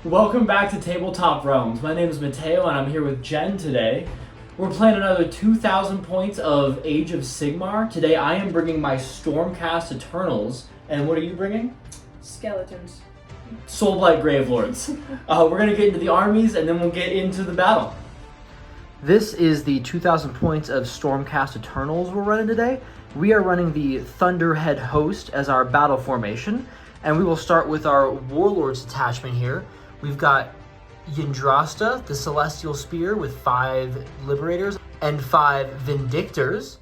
Welcome back to Tabletop Realms. My name is Mateo and I'm here with Jen today. We're playing another 2,000 points of Age of Sigmar. Today I am bringing my Stormcast Eternals. And what are you bringing? Skeletons. Soulblight Gravelords. We're going to get into the armies and then we'll get into the battle. This is the 2,000 points of Stormcast Eternals we're running today. We are running the Thunderhead Host as our battle formation. And we will start with our Warlords detachment here. We've got Yndrasta, the Celestial Spear, with 5 Liberators and 5 Vindictors.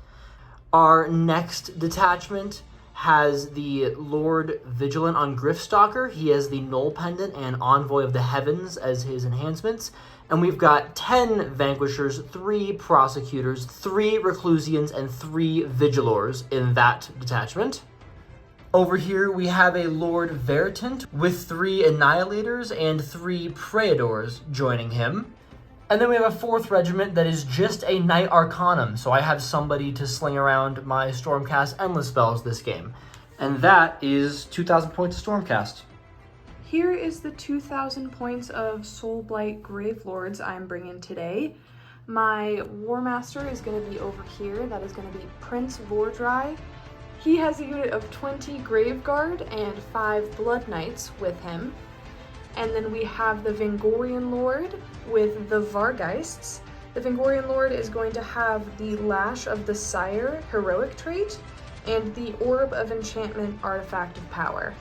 Our next detachment has the Lord Vigilant on Gryph-Stalker. He has the Null Pendant and Envoy of the Heavens as his enhancements. And we've got 10 Vanquishers, 3 Prosecutors, 3 Reclusians, and 3 Vigilors in that detachment. Over here we have a Lord Veritant with 3 Annihilators and 3 Praetors joining him. And then we have a 4th regiment that is just a Knight Arcanum, so I have somebody to sling around my Stormcast Endless spells this game. And that is 2,000 points of Stormcast. Here is the 2,000 points of Soulblight Gravelords I'm bringing today. My War Master is going to be over here. That is going to be Prince Vordry. He has a unit of 20 Graveguard and 5 Blood Knights with him. And then we have the Vingorian Lord with the Vargeists. The Vingorian Lord is going to have the Lash of the Sire heroic trait and the Orb of Enchantment artifact of power.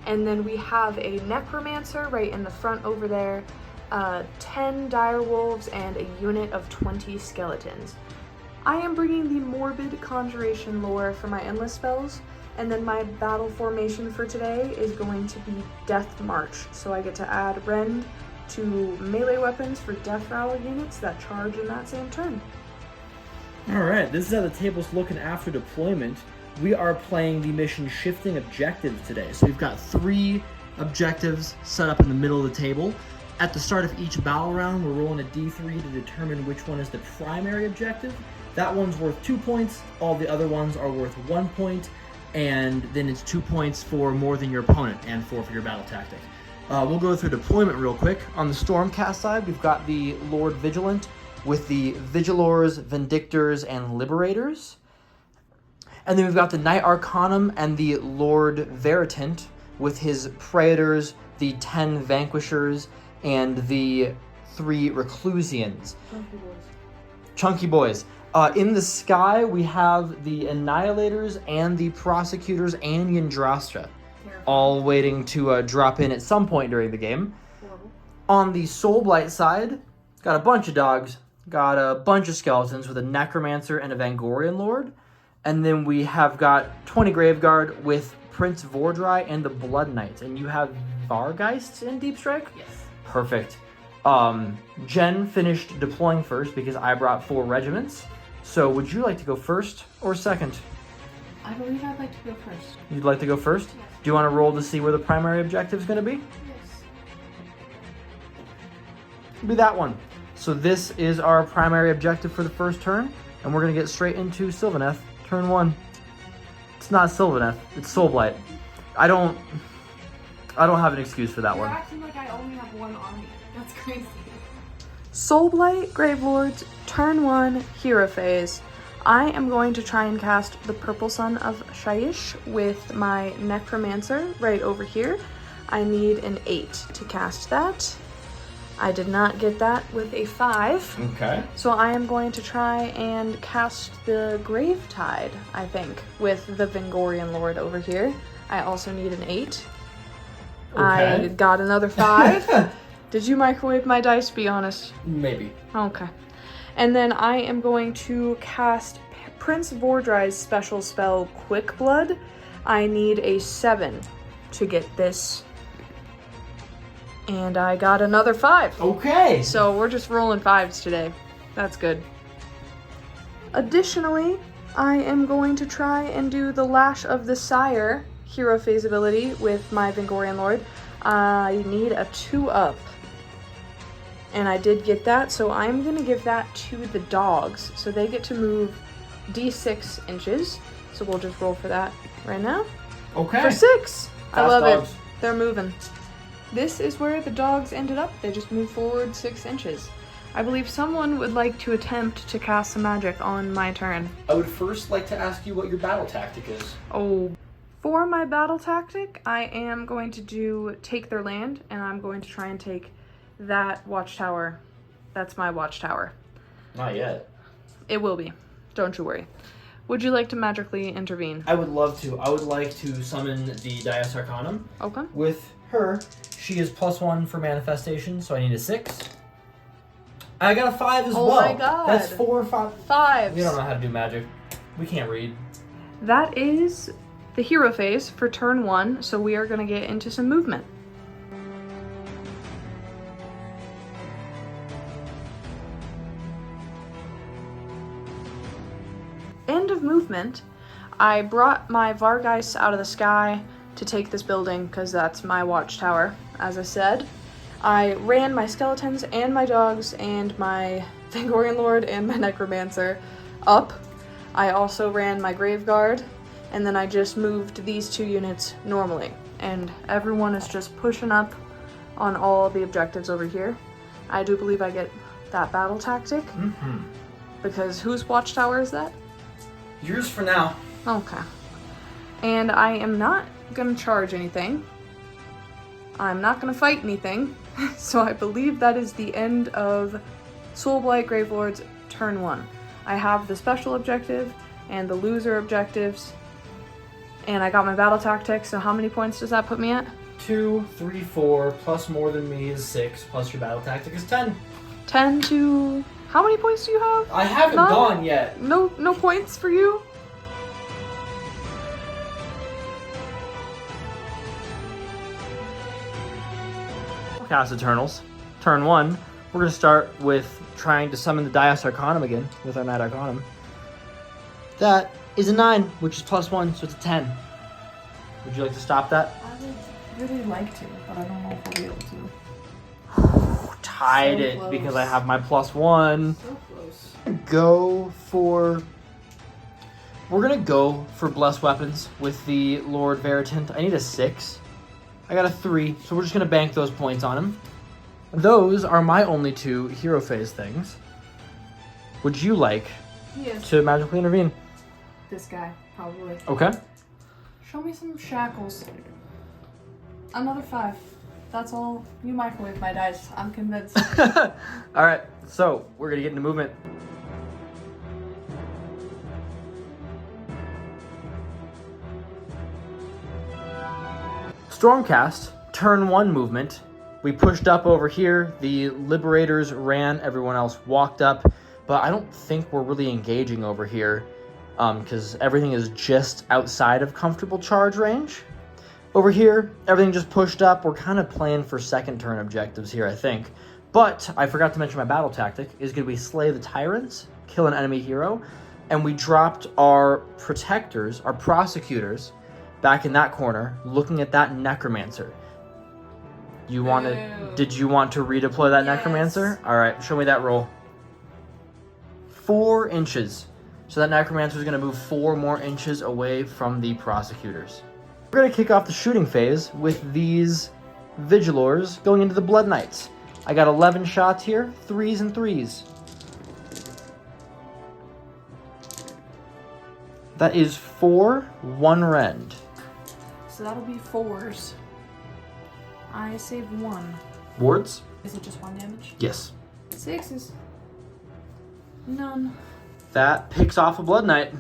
And then we have a Necromancer right in the front over there, 10 Direwolves and a unit of 20 Skeletons. I am bringing the Morbid Conjuration lore for my Endless spells, and then my battle formation for today is going to be Death March. So I get to add Rend to melee weapons for Death Rattle units that charge in that same turn. Alright, this is how the table's looking after deployment. We are playing the mission Shifting Objectives today. So we've got 3 objectives set up in the middle of the table. At the start of each battle round, we're rolling a d3 to determine which one is the primary objective. That one's worth 2 points, all the other ones are worth 1 point, and then it's 2 points for more than your opponent and 4 for your battle tactic. We'll go through deployment real quick. On the Stormcast side, we've got the Lord Vigilant with the Vigilors, Vindictors, and Liberators. And then we've got the Knight Arcanum and the Lord Veritant with his Praetors, the 10 Vanquishers, and the 3 Reclusians. Chunky boys. In the sky, we have the Annihilators and the Prosecutors and Yndrasta, all waiting to drop in at some point during the game. On the Soulblight side, got a bunch of dogs, got a bunch of skeletons with a Necromancer and a Vangorian Lord, and then we have got 20 Graveguard with Prince Vordry and the Blood Knights. And you have Vargeists in Deep Strike? Yes. Perfect. Jen finished deploying first because I brought 4 regiments. So would you like to go first or second? I believe I'd like to go first. You'd like to go first? Yes. Do you want to roll to see where the primary objective is going to be? Yes. It'll be that one. So this is our primary objective for the first turn, and we're going to get straight into Sylvaneth, turn 1. It's not Sylvaneth, it's Soulblight. I don't have an excuse for that You're one. acting like I only have one army. That's crazy. Soulblight Gravelords, turn 1, hero phase. I am going to try and cast the Purple Sun of Shyish with my Necromancer right over here. I need an 8 to cast that. I did not get that with a 5. Okay. So I am going to try and cast the Gravetide, I think, with the Vingorian Lord over here. I also need an 8. Okay. I got another 5. Did you microwave my dice, be honest? Maybe. Okay. And then I am going to cast Prince Vordry's special spell, Quick Blood. I need a 7 to get this. And I got another 5. Okay. So we're just rolling 5s today. That's good. Additionally, I am going to try and do the Lash of the Sire hero phase ability with my Vingorian Lord. I need a 2-up. And I did get that, so I'm going to give that to the dogs. So they get to move d6 inches. So we'll just roll for that right now. Okay. For 6! I Fast love dogs. it. They're moving. this is where the dogs ended up. They just moved forward 6 inches. I believe someone would like to attempt to cast some magic on my turn. I would first like to ask you what your battle tactic is. Oh. For my battle tactic, I am going to take their land, and I'm going to try and take that watchtower. That's my watchtower. Not yet. It will be. Don't you worry. Would you like to magically intervene? I would love to. I would like to summon the Dias Arcanum. Okay. With her, she is +1 for manifestation, so I need a 6. I got a 5 as well. Oh my god. That's 4 or 5. 5s. We don't know how to do magic. We can't read. That is the hero phase for turn 1, so we are going to get into some movement. End of movement. I brought my Vargeist out of the sky to take this building because that's my watchtower, as I said. I ran my skeletons and my dogs and my Vangorian Lord and my Necromancer up. I also ran my Grave Guard, and then I just moved these 2 units normally. And everyone is just pushing up on all the objectives over here. I do believe I get that battle tactic. Because whose watchtower is that? Yours for now. Okay. And I am not gonna charge anything. I'm not gonna fight anything. So I believe that is the end of Soulblight Gravelords turn 1. I have the special objective and the loser objectives. And I got my battle tactic, so how many points does that put me at? 2, 3, 4, plus more than me is 6, plus your battle tactic is 10. 10 to... How many points do you have? I haven't None? gone yet. No points for you? Cast Eternals. Turn 1, we're going to start with trying to summon the Dias Arcanum again with our Knight Arcanum. That is a 9, which is +1, so it's a 10. Would you like to stop that? I would really like to, but I don't know if I'll be able to. Tied So it close. because I have my +1. So close. We're gonna go for Blessed Weapons with the Lord Veritant. I need a 6. I got a 3, so we're just gonna bank those points on him. Those are my only 2 hero phase things. Would you like Yes. to magically intervene? This guy, probably. Okay. Show me some shackles. Another 5. That's all. You microwave my dice. I'm convinced. Alright, so we're gonna get into movement. Stormcast, turn 1 movement. We pushed up over here, the Liberators ran, everyone else walked up, but I don't think we're really engaging over here because everything is just outside of comfortable charge range. Over here, everything just pushed up. We're kind of playing for second turn objectives here, I think. But I forgot to mention my battle tactic is going to be slay the tyrants, kill an enemy hero, and we dropped our protectors, our prosecutors, back in that corner, looking at that necromancer. Did you want to redeploy that necromancer? All right, show me that roll. 4 inches. So that necromancer is going to move 4 more inches away from the prosecutors. We're going to kick off the shooting phase with these Vigilors going into the Blood Knights. I got 11 shots here, 3s and 3s. That is 4, 1 rend. So that'll be 4s. I saved 1. Wards? Is it just 1 damage? Yes. 6s. None. That picks off a Blood Knight.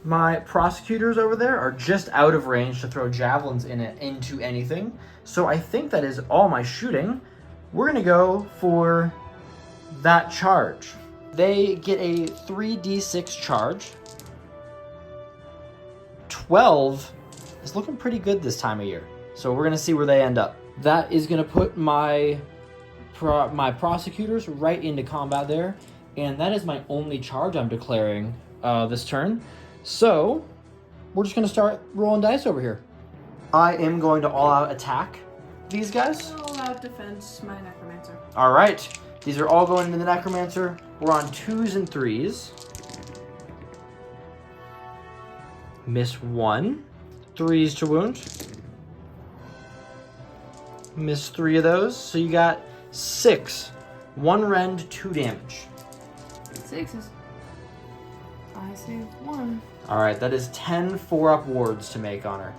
My prosecutors over there are just out of range to throw javelins into anything. So I think that is all my shooting. We're going to go for that charge. They get a 3d6 charge. 12 is looking pretty good this time of year. So we're going to see where they end up. That is going to put my prosecutors right into combat there. And that is my only charge I'm declaring this turn. So, we're just going to start rolling dice over here. I am going to all-out attack these guys. All-out defense, my necromancer. All right. These are all going into the necromancer. We're on 2s and 3s. Miss 1. 3s to wound. Missed 3 of those, so you got 6. 1 rend, 2 damage. 6s. I saved 1. Alright, that is 10 4-up wards to make on her.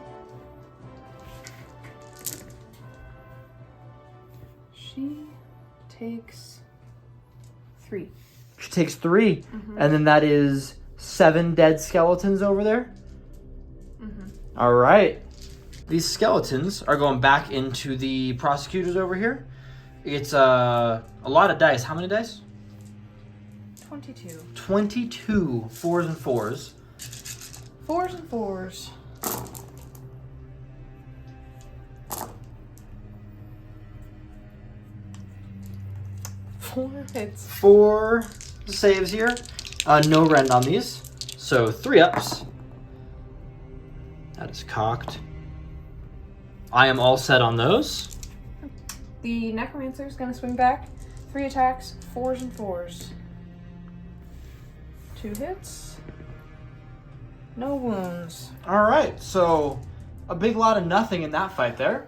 She takes 3. She takes 3, and then that is 7 dead skeletons over there. Alright. These skeletons are going back into the prosecutors over here. It's a lot of dice. How many dice? 22. 22 4s and 4s. 4s and 4s. Four hits. 4 saves here. No rend on these. So 3 ups. That is cocked. I am all set on those. The Necromancer is going to swing back. 3 attacks, 4s and 4s. 2 hits. No wounds. Alright, so a big lot of nothing in that fight there.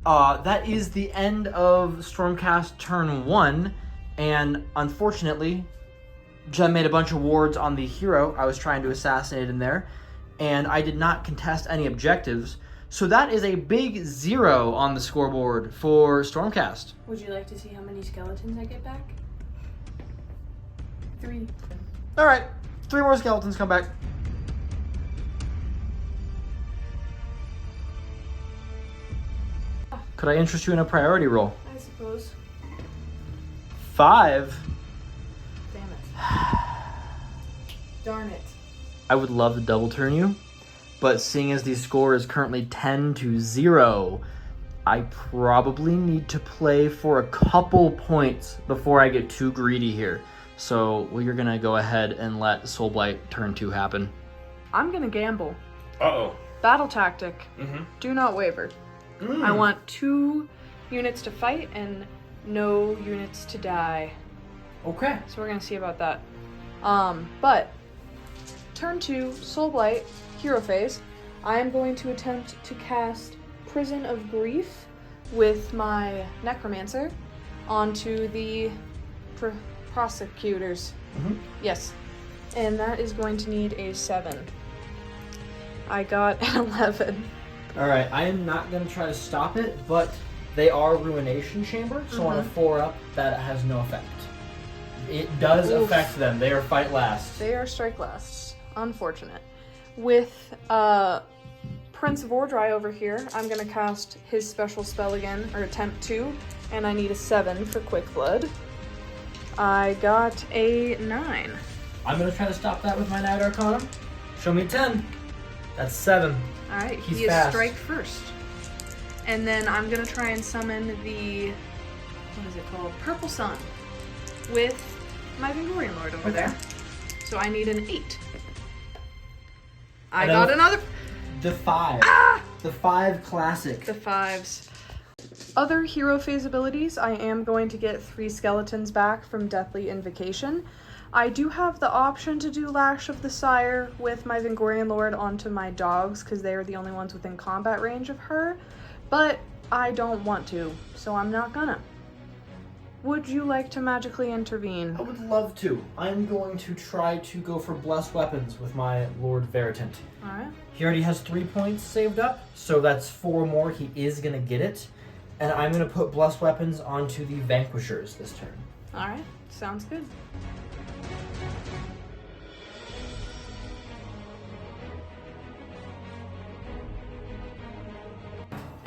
That is the end of Stormcast turn 1, and unfortunately, Jem made a bunch of wards on the hero I was trying to assassinate in there, and I did not contest any objectives. So that is a big 0 on the scoreboard for Stormcast. Would you like to see how many skeletons I get back? 3. Alright, 3 more skeletons come back. Could I interest you in a priority roll? I suppose. 5. Damn it. Darn it. I would love to double turn you, but seeing as the score is currently 10-0, I probably need to play for a couple points before I get too greedy here. So we're gonna go ahead and let Soulblight turn 2 happen. I'm gonna gamble. Uh-oh. Battle tactic. Mm-hmm. Do not waver. I want 2 units to fight and no units to die. Okay. So we're gonna see about that. But turn 2, Soulblight, hero phase. I am going to attempt to cast Prison of Grief with my Necromancer onto the Prosecutors. Yes. And that is going to need a 7. I got an 11. Alright, I am not going to try to stop it, but they are Ruination Chamber, so on a 4-up, that has no effect. It does affect them. They are fight last. They are strike lasts. Unfortunate. With Prince Vordry over here, I'm going to cast his special spell again, or attempt to, and I need a 7 for Quick Blood. I got a 9. I'm going to try to stop that with my Night Arcanum. Show me 10. That's 7. Alright, He's he is fast. strike first. And then I'm going to try and summon the, what is it called? Purple Sun with my Vingorian Lord over there. So I need an 8. I got another. The 5. The 5 classic. The 5s. Other hero phase abilities, I am going to get 3 skeletons back from Deathly Invocation. I do have the option to do Lash of the Sire with my Vingorian Lord onto my dogs, because they are the only ones within combat range of her, but I don't want to, so I'm not gonna. Would you like to magically intervene? I would love to. I'm going to try to go for Blessed Weapons with my Lord Veritant. Alright. He already has 3 points saved up, so that's 4 more. He is going to get it. And I'm going to put Blessed Weapons onto the Vanquishers this turn. Alright, sounds good.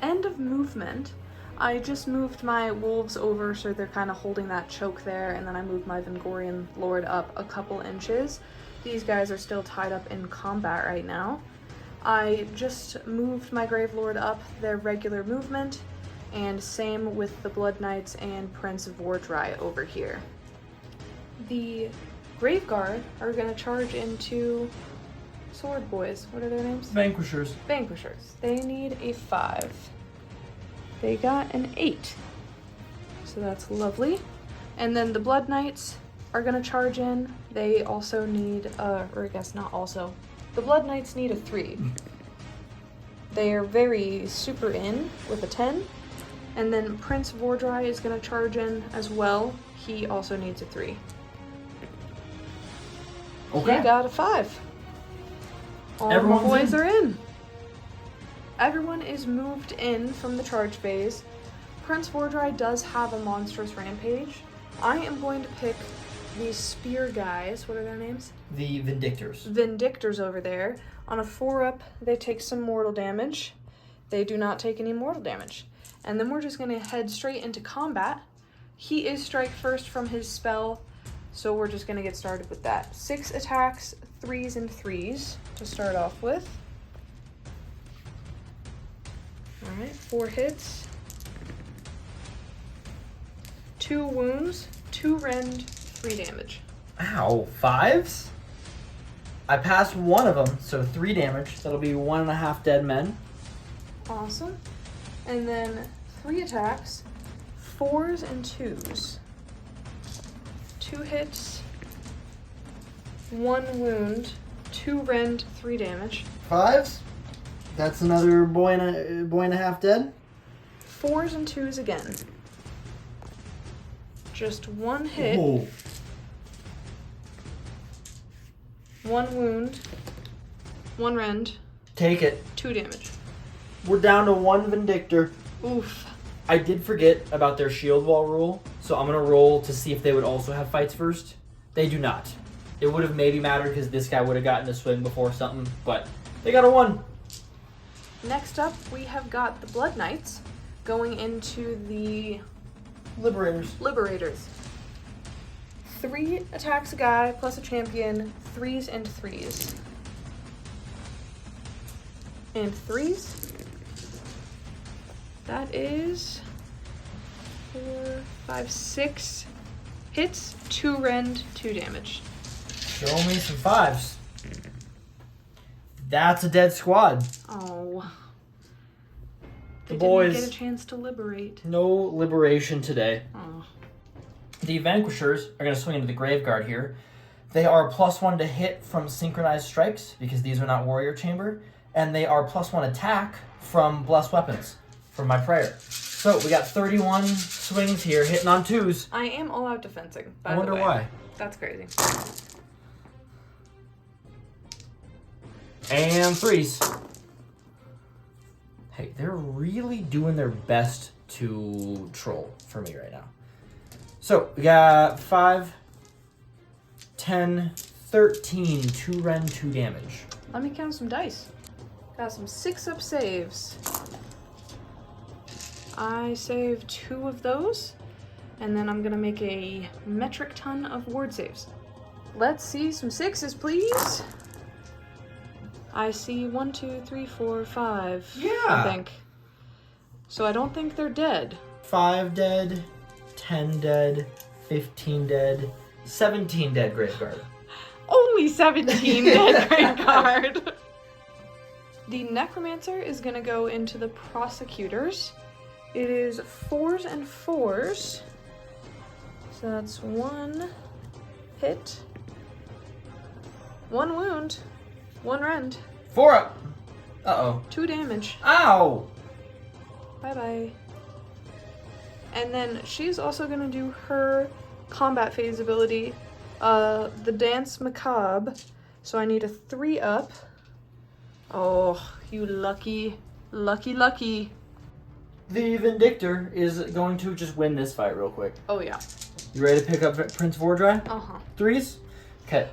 End of movement. I just moved my wolves over so they're kind of holding that choke there, and then I moved my Vingorian Lord up a couple inches. These guys are still tied up in combat right now. I just moved my Gravelord up their regular movement, and same with the Blood Knights and Prince Vordry over here. The Graveguard are going to charge into Sword Boys. What are their names? Vanquishers. Vanquishers. They need a 5. They got an 8. So that's lovely. And then the Blood Knights are going to charge in. They also need, or I guess not also. The Blood Knights need a 3. They are very super in with a 10. And then Prince Vordry is going to charge in as well. He also needs a 3. Okay. He got a 5. All Everyone's the boys in. are in. Everyone is moved in from the charge phase. Prince Vordry does have a monstrous rampage. I am going to pick these spear guys. What are their names? The Vindictors. Vindictors over there. On a 4-up, they take some mortal damage. They do not take any mortal damage. And then we're just going to head straight into combat. He is strike first from his spell, so we're just going to get started with that. 6 attacks, 3s and 3s to start off with. Alright, 4 hits. 2 wounds, 2 rend, 3 damage. Ow, 5s? I passed one of them, so 3 damage. That'll be 1.5 dead men. Awesome. And then 3 attacks, 4s and 2s. 2 hits, 1 wound, 2 rend, 3 damage. 5s? That's another boy and a half dead. 4s and 2s again. Just 1 hit, Whoa. 1 wound, 1 rend, Take it. 2 damage. We're down to 1 Vindictor. Oof. I did forget about their shield wall rule, so I'm going to roll to see if they would also have fights first. They do not. It would have maybe mattered because this guy would have gotten a swing before something, but they got a 1. Next up, we have got the Blood Knights going into the Liberators. Liberators. 3 attacks a guy plus a champion, 3s and 3s. And 3s. That is 4, 5, 6 hits, 2 rend, 2 damage. Show me some 5s. That's a dead squad. Oh. The They boys. didn't get a chance to liberate. No liberation today. Oh. The Vanquishers are going to swing into the Graveguard here. They are +1 to hit from synchronized strikes because these are not warrior chamber, and they are +1 attack from blessed weapons from my prayer. So we got 31 swings here, hitting on 2s. I am all out defensing, by I wonder the way. why. That's crazy. And 3s. Hey, they're really doing their best to troll for me right now. So we got 5, 10, 13, 2 rend, 2 damage. Let me count some dice. Got some 6-up saves. I saved 2 of those, and then I'm gonna make a metric ton of ward saves. Let's see some 6s, please. I see 1, 2, 3, 4, 5. Yeah. I think. So I don't think they're dead. 5 dead, 10 dead, 15 dead, 17 dead Graveguard. Only 17 dead Graveguard. The Necromancer is gonna go into the Prosecutors. It is 4s and 4s. So that's 1 hit, 1 wound, 1 rend, 4 up. Uh-oh. 2 damage. Ow! Bye-bye. And then she's also gonna do her combat phase ability, the Dance Macabre. So I need a 3-up. Oh, you lucky, lucky, lucky. The Vindictor is going to just win this fight real quick. Oh yeah. You ready to pick up Prince Vordry? Uh-huh. 3s? Okay.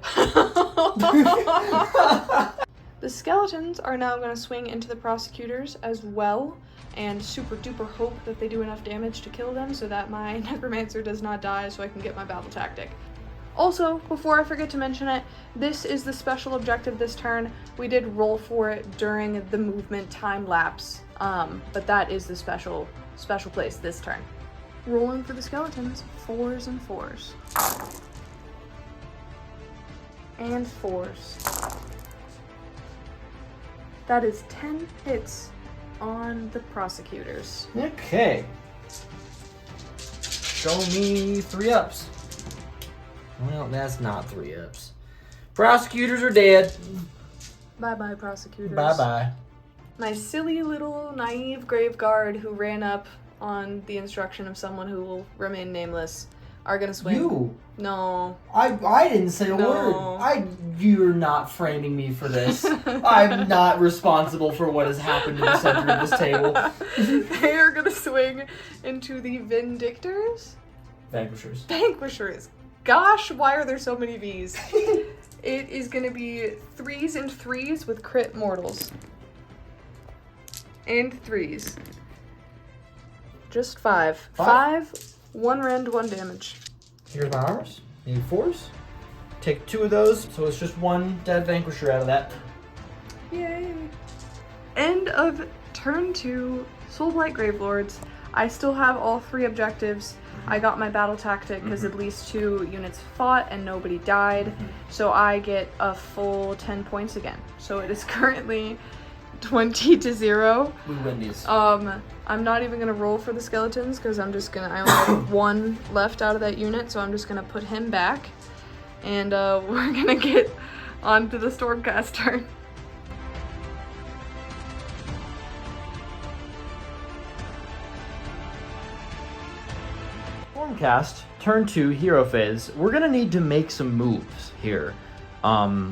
The Skeletons are now going to swing into the Prosecutors as well, and super duper hope that they do enough damage to kill them so that my Necromancer does not die so I can get my battle tactic. Also, before I forget to mention it, this is the special objective this turn. We did roll for it during the movement time lapse, but that is the special place this turn. Rolling for the Skeletons, 4s and 4s. And 4s. That is 10 hits on the Prosecutors. Okay. Show me 3-ups. Well, that's not 3-ups. Prosecutors are dead. Bye-bye, Prosecutors. Bye-bye. My silly little naive Graveguard who ran up on the instruction of someone who will remain nameless, are gonna swing. You. No. I didn't say a No. word. You're not framing me for this. I'm not responsible for what has happened in the center of this table. They are gonna swing into the Vindictors. Vanquishers. Gosh, why are there so many V's? It is gonna be 3s and 3s with crit mortals. And 3s. Just 5. 5, 1 rend, 1 damage. Here's my armors. Need 4s. Take 2 of those, so it's just 1 dead Vanquisher out of that. Yay. End of turn 2, Soulblight Gravelords. I still have all 3 objectives. I got my battle tactic because at least 2 units fought and nobody died. So I get a full 10 points again. So it is currently 20-0. We win these. I'm not even gonna roll for the skeletons because I only have 1 left out of that unit, so I'm just gonna put him back. And we're gonna get on to the Stormcast turn. Stormcast, turn 2, hero phase. We're gonna need to make some moves here.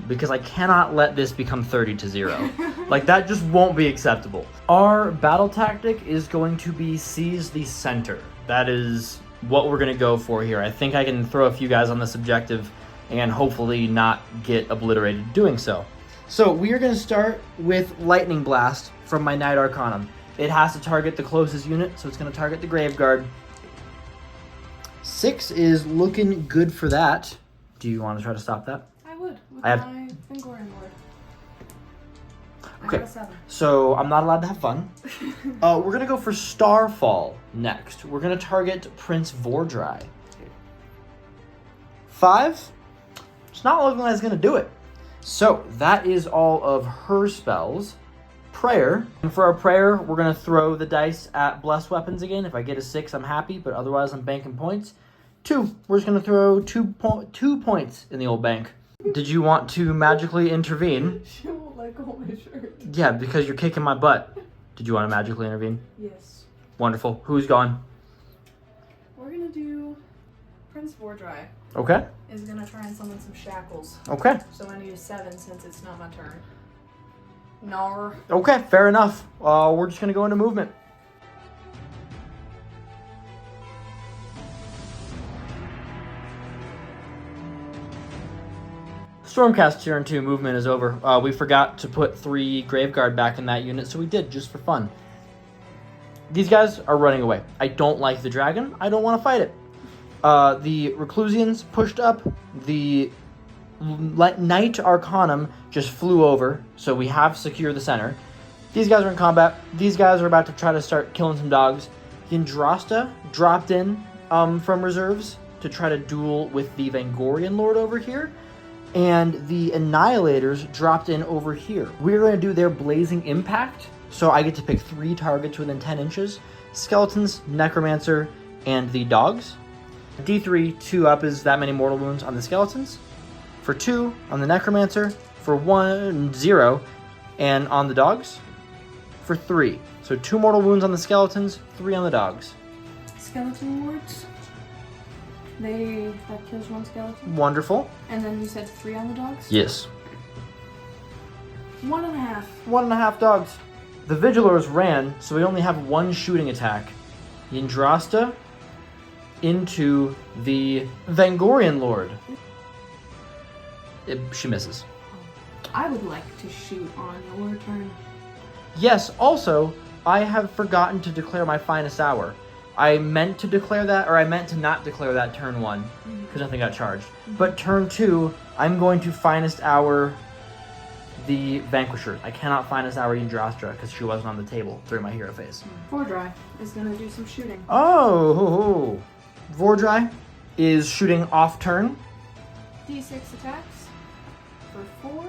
Because I cannot let this become 30-0. Like, that just won't be acceptable. Our battle tactic is going to be seize the center. That is what we're gonna go for here. I think I can throw a few guys on this objective and hopefully not get obliterated doing so. So we are gonna start with Lightning Blast from my Knight Arcanum. It has to target the closest unit, so it's gonna target the Graveguard. 6 is looking good for that. Do you want to try to stop that? I would, with I have- my Vingorian Lord. I Okay. have a 7. So I'm not allowed to have fun. We're gonna go for Starfall next. We're gonna target Prince Vordry. 5. It's not looking like it's gonna do it. So that is all of her spells. Prayer. And for our prayer, we're gonna throw the dice at blessed weapons again. If I get a 6, I'm happy, but otherwise I'm banking points. 2. We're just gonna throw 2 points in the old bank. Did you want to magically intervene? She won't let go of my shirt. Yeah, because you're kicking my butt. Did you want to magically intervene? Yes. Wonderful. Who's gone? We're gonna do Prince Vordry Okay. is gonna try and summon some shackles. Okay. So I need a 7 since it's not my turn. Nar. Okay, fair enough. We're just gonna go into movement. Stormcast turn 2 movement is over. We forgot to put 3 Graveguard back in that unit, so we did just for fun. These guys are running away. I don't like the dragon. I don't want to fight it. The Reclusians pushed up. The Knight Arcanum just flew over, so we have secured the center. These guys are in combat. These guys are about to try to start killing some dogs. Yndrasta dropped in from reserves to try to duel with the Vangorian Lord over here. And the Annihilators dropped in over here. We're going to do their Blazing Impact. So I get to pick 3 targets within 10 inches. Skeletons, Necromancer, and the dogs. D3, 2 up is that many mortal wounds on the skeletons. For 2 on the Necromancer. For 1, 0. And on the dogs, for 3. So 2 mortal wounds on the skeletons, 3 on the dogs. Skeleton wards. That kills 1 skeleton. Wonderful. And then you said 3 on the dogs? Yes. 1.5. 1.5 dogs. The Vigilors ran, so we only have 1 shooting attack. Yndrasta into the Vangorian Lord. She misses. I would like to shoot on your turn. Yes, also, I have forgotten to declare my finest hour. I meant to declare that, or I meant to not declare that turn 1, because nothing got charged. But turn 2, I'm going to finest hour the Vanquishers. I cannot finest hour Yndrasta, because she wasn't on the table during my hero phase. Vordry is going to do some shooting. Oh! Vordry is shooting off turn. D6 attacks for 4.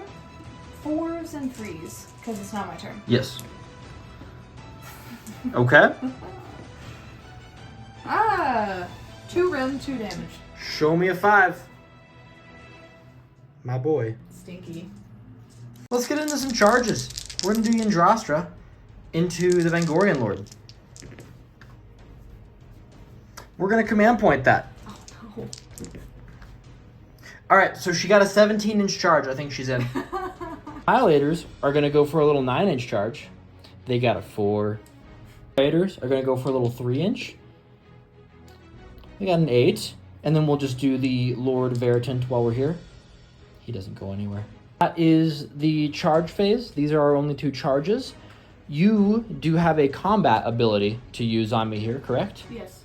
4s and 3s, because it's not my turn. Yes. Okay. 2 rend, 2 damage. Show me a 5. My boy. Stinky. Let's get into some charges. We're going to do Yndrasta into the Vangorian Lord. We're going to command point that. Oh no. All right, so she got a 17-inch charge. I think she's in. Annihilators are going to go for a little 9-inch charge. They got a 4. Praetors are going to go for a little 3-inch. They got an 8. And then we'll just do the Lord Veritant while we're here. He doesn't go anywhere. That is the charge phase. These are our only 2 charges. You do have a combat ability to use on me here, correct? Yes.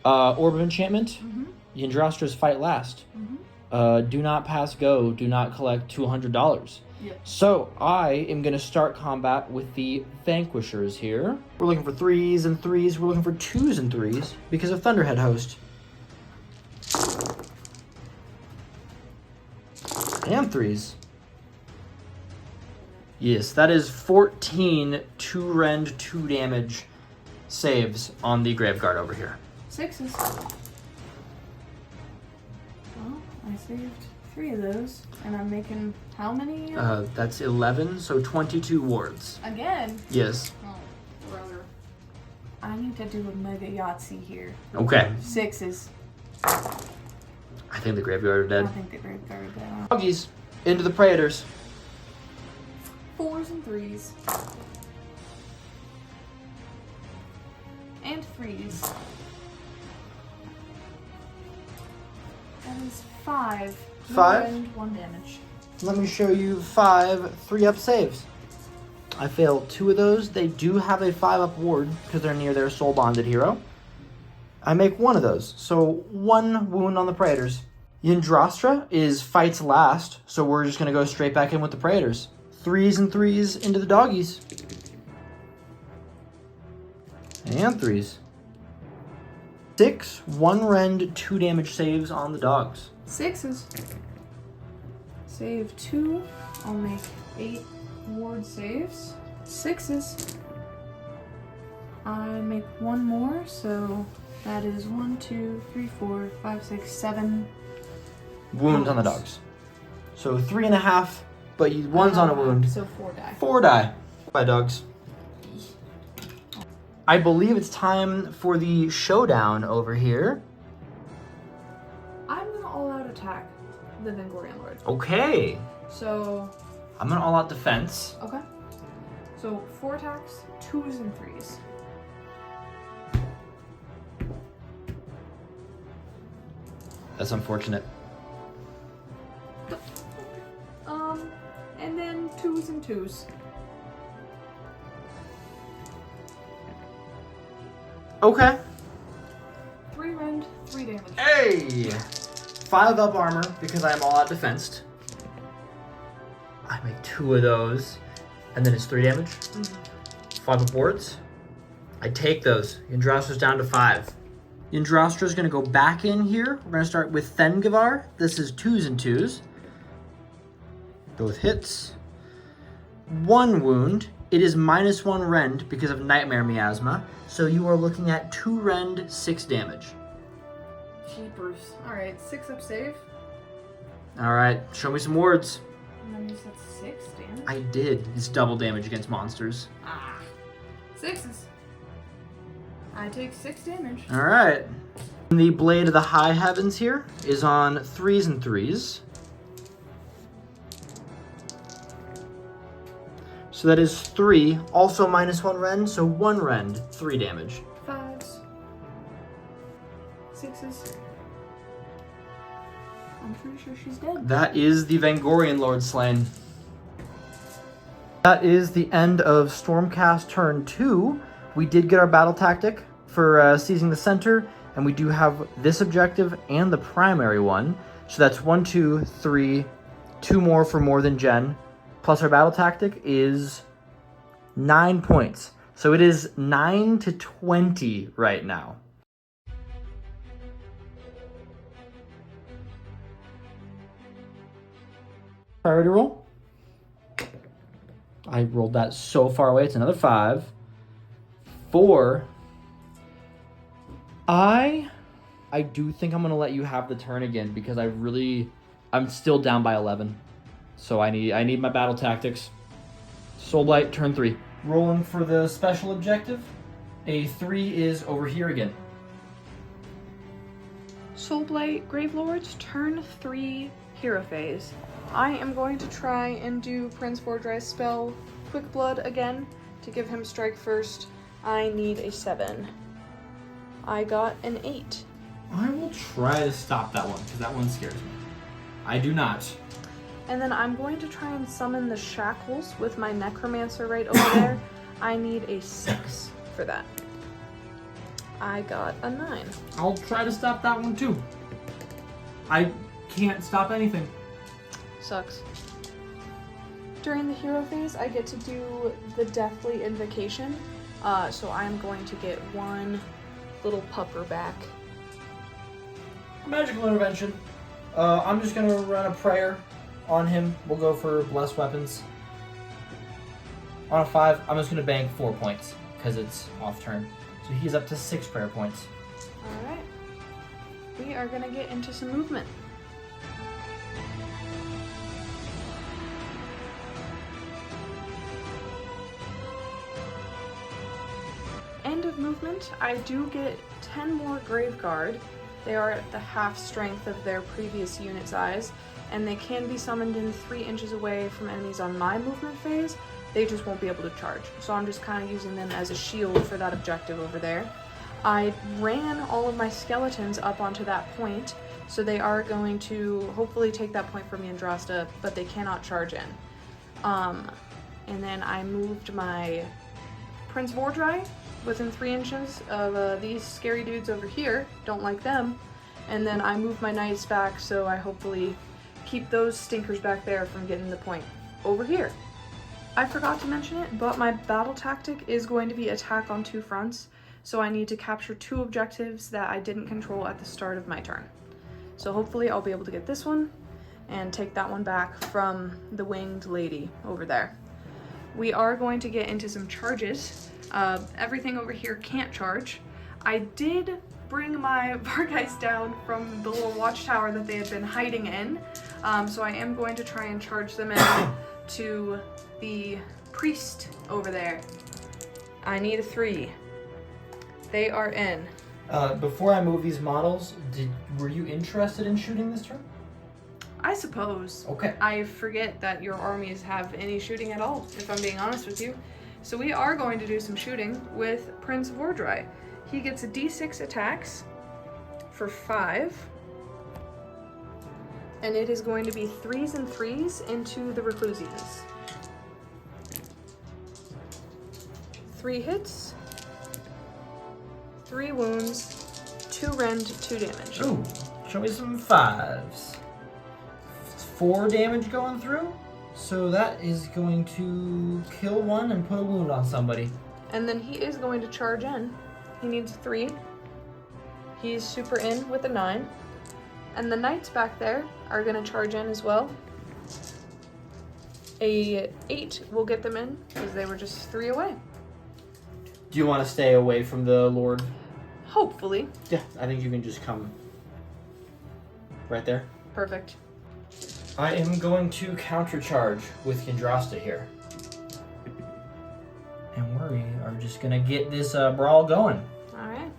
Orb of Enchantment. Mm-hmm. Yndrasta's Fight Last. Mm-hmm. Do not pass go. Do not collect $200. Yep. So I am going to start combat with the Vanquishers here. We're looking for 3s and 3s. We're looking for 2s and 3s because of Thunderhead Host. And 3s. Yes, that is 14 2-rend 2 damage saves on the Graveguard over here. 6s. Well, I saved 3 of those, and I'm making how many? That's 11, so 22 wards. Again? Yes. Oh, brother. I need to do a mega Yahtzee here. Okay. 6s. I think the Graveyard are I dead. think the Graveyard are dead. Doggies, into the Praetors. 4s and 3s. And 3s. That is 5. 5? And 1 damage. Let me show you 5 3-up saves. I failed 2 of those. They do have a 5-up ward because they're near their soul bonded hero. I make 1 of those, so 1 wound on the Praetors. Yndrasta is fights last, so we're just going to go straight back in with the Praetors. 3s and 3s into the doggies. And 3s. 6 1-rend 2 damage saves on the dogs. 6s. Save 2. I'll make 8 ward saves. 6s. I make 1 more, so that is 1, 2, 3, 4, 5, 6, 7 Wounds on the dogs. So 3.5, but 1's on a wound. So 4 die. 4 die. Bye, dogs. I believe it's time for the showdown over here. I'm gonna all-out attack the Vingorian Lord. Okay. So, I'm gonna all-out defense. okay. So 4 attacks, 2s and 3s. That's unfortunate. And then 2s and 2s. Okay. 3 rend, 3 damage. Hey! 5-up armor because I am all-out defensed. I make 2 of those, and then it's 3 damage. 5-up wards. I take those. Yndrasta's down to 5. Yndrasta's going to go back in here. We're going to start with Thengavar. This is 2s and 2s. Both hits. 1 wound. It is -1 rend because of Nightmare Miasma. So you are looking at 2 rend, 6 damage. Jeepers. Alright, 6-up save. Alright, show me some words. And then you said 6 damage? I did. It's double damage against monsters. 6s. I take 6 damage. Alright. The Blade of the High Heavens here is on 3s and 3s. So that is 3, also -1 rend, so 1 rend, 3 damage. 5s. 6s. I'm pretty sure she's dead. That is the Vangorian Lord slain. That is the end of Stormcast turn 2. We did get our battle tactic for seizing the center, and we do have this objective and the primary one. So that's 1, 2, 3, 2 more for more than Jen. Plus our battle tactic is 9 points. So it is 9 to 20 right now. Priority roll. I rolled that so far away. It's another 5. 4. I do think I'm gonna let you have the turn again because I'm still down by 11. So I need my battle tactics. Soulblight, turn 3. Rolling for the special objective. A 3 is over here again. Soulblight Gravelords, turn 3, hero phase. I am going to try and do Prince Vordry's spell Quick Blood again to give him strike first. I need a 7. I got an 8. I will try to stop that one, because that one scares me. I do not. And then I'm going to try and summon the Shackles with my Necromancer right over there. I need a 6 for that. I got a 9. I'll try to stop that one too. I can't stop anything. Sucks. During the hero phase, I get to do the Deathly Invocation. So I'm going to get one little pupper back. Magical intervention. I'm just gonna run a prayer on him. We'll go for blessed weapons. On a 5, I'm just gonna bank 4 points because it's off turn. So he's up to 6 prayer points. Alright. We are gonna get into some movement. End of movement, I do get 10 more Grave Guard. They are at the half strength of their previous unit size, and they can be summoned in 3 inches away from enemies on my movement phase. They just won't be able to charge. So I'm just kind of using them as a shield for that objective over there. I ran all of my skeletons up onto that point, so they are going to hopefully take that point from Yndrasta, but they cannot charge in. And then I moved my Prince Vordry within 3 inches of these scary dudes over here. Don't like them. And then I moved my knights back, so I hopefully keep those stinkers back there from getting the point over here. I forgot to mention it, but my battle tactic is going to be attack on 2 fronts, so I need to capture 2 objectives that I didn't control at the start of my turn. So hopefully I'll be able to get this one and take that one back from the winged lady over there. We are going to get into some charges. Everything over here can't charge. I did bring my Vargeist down from the little watchtower that they had been hiding in, so I am going to try and charge them in to the priest over there. I need a 3. They are in. Before I move these models, were you interested in shooting this turn? I suppose. Okay. I forget that your armies have any shooting at all, if I'm being honest with you. So we are going to do some shooting with Prince Vordry. He gets a d6 attacks for 5. And it is going to be 3s and 3s into the Reclusians. 3 hits, 3 wounds, 2 rend, 2 damage. Ooh, show me some 5s. 4 damage going through, so that is going to kill one and put a wound on somebody. And then he is going to charge in. He needs 3. He's super in with a 9. And the knights back there are going to charge in as well. A 8 will get them in because they were just 3 away. Do you want to stay away from the Lord? Hopefully. Yeah, I think you can just come right there. Perfect. I am going to countercharge with Yndrasta here. And we are just going to get this brawl going. Alright.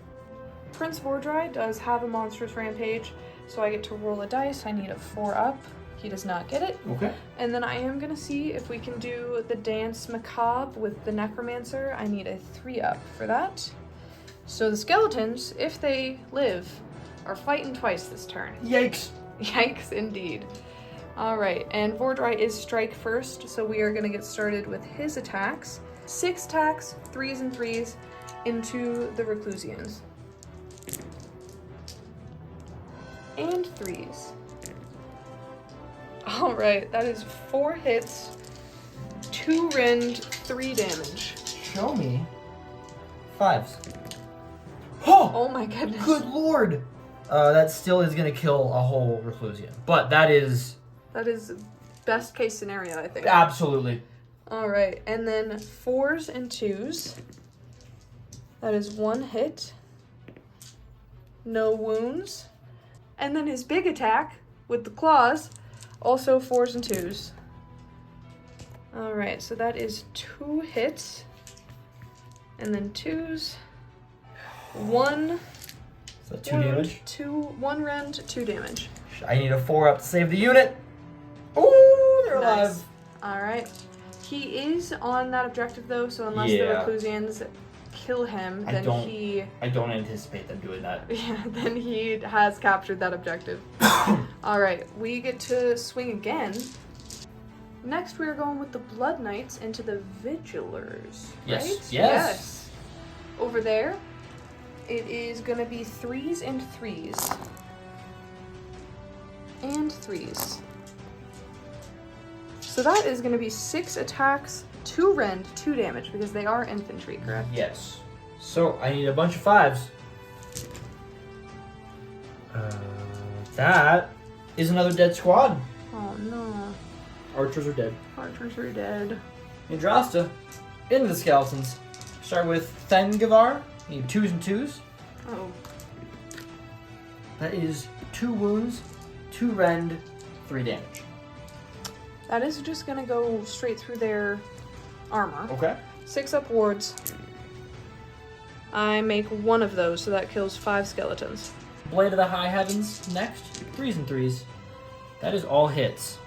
Prince Vordry does have a monstrous rampage, so I get to roll a dice. I need a 4 up. He does not get it. Okay. And then I am going to see if we can do the Dance Macabre with the Necromancer. I need a 3 up for that. So the skeletons, if they live, are fighting twice this turn. Yikes. Yikes, indeed. Alright, and Vordry is strike first, so we are going to get started with his attacks. 6 attacks, 3s and 3s, into the Reclusians. And 3s. Alright, that is 4 hits, 2 rend, 3 damage. Show me 5s. Oh! Oh my goodness. Good lord! That still is going to kill a whole Reclusian. But that is... That is best case scenario, I think. Absolutely. Alright, and then 4s and 2s. That is 1 hit. No wounds. And then his big attack with the claws, also 4s and 2s. Alright, so that is 2 hits. And then 2s. 1, So 2 damage. 1 rend, 2 damage. I need a 4-up to save the unit. Ooh, they're Nice. alive. Alright. He is on that objective though, so unless the Reclusians kill him, then I don't anticipate them doing that. Yeah, then he has captured that objective. Alright, we get to swing again. Next we are going with the Blood Knights into the Vigilors. Yes. Right? Yes. Over there, it is going to be 3s and 3s. And 3s. So that is going to be 6 attacks, 2 rend, 2 damage, because they are infantry, correct? Yes. So I need a bunch of 5s. That is another dead squad. Oh no. Archers are dead. Archers are dead. Yndrasta, into the skeletons. Start with Thengavar. Need 2s and 2s. Oh. That is 2 wounds, 2 rend, 3 damage. That is just going to go straight through their armor. Okay. 6 up wards. I make 1 of those, so that kills 5 skeletons. Blade of the High Heavens next. 3s and 3s. That is all hits.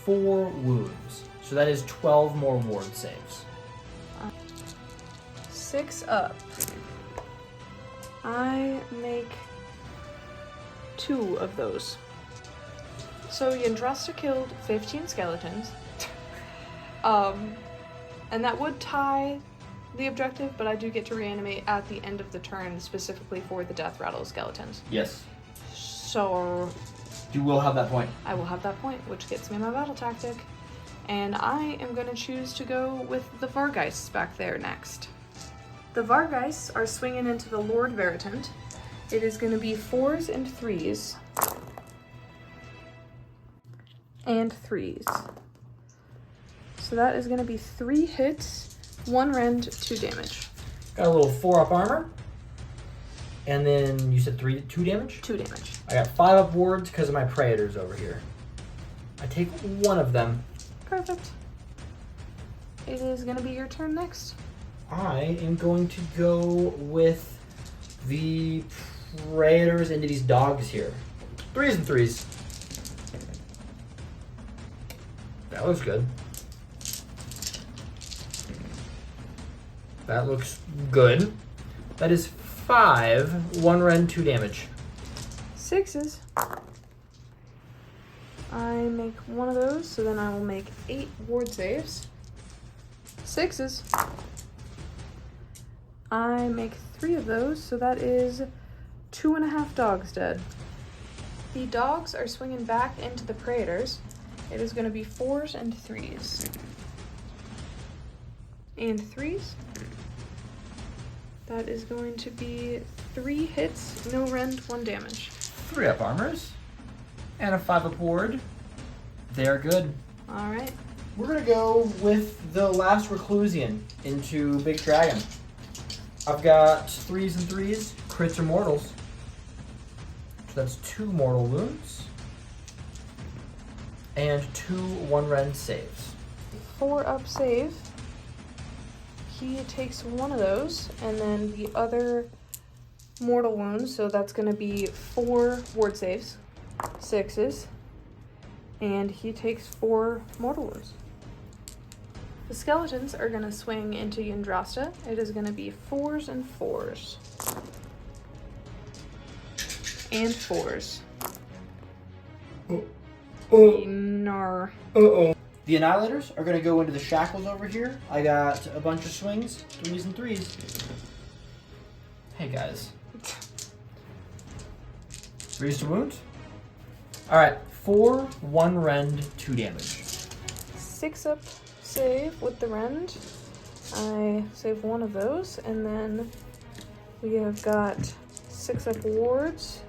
4 wounds. So that is 12 more ward saves. 6 up. I make 2 of those. So Yndrasta killed 15 skeletons. And that would tie the objective, but I do get to reanimate at the end of the turn specifically for the death rattle skeletons. Yes. So You will have that point. I will have that point, which gets me my battle tactic. And I am going to choose to go with the Vargeists back there next. The Vargeists are swinging into the Lord Veritant. It is going to be 4s and 3s. And 3s. So that is going to be 3 hits, 1 rend, 2 damage. Got a little 4-up armor. And then you said 2 damage? 2 damage. I got 5 up wards because of my Praetors over here. I take 1 of them. Perfect. It is going to be your turn next. I am going to go with the Praetors into these dogs here. 3s and 3s. That looks good. That looks good. That is 5, 1 rend, 2 damage. 6s. I make 1 of those, so then I will make 8 ward saves. 6s. I make 3 of those, so that is 2.5 dogs dead. The dogs are swinging back into the Praetors. It is going to be 4s and 3s. And 3s. That is going to be 3 hits, no rend, 1 damage. 3-up armors. And a 5-up ward. They are good. Alright. We're going to go with the last Reclusian into Big Dragon. I've got 3s and 3s. Crits are mortals. So that's 2 mortal wounds. And 2 1 rend saves. 4-up save. He takes 1 of those, and then the other mortal wounds, so that's going to be 4 ward saves, 6s, and he takes 4 mortal wounds. The skeletons are going to swing into Yndrasta. It is going to be 4s and 4s. And 4s. Nar. The Annihilators are going to go into the shackles over here. I got a bunch of swings, 3s and 3s. Hey guys. 3s to wound. Alright, 4, 1 rend, 2 damage. 6-up save with the rend. I save 1 of those, and then we have got 6-up wards.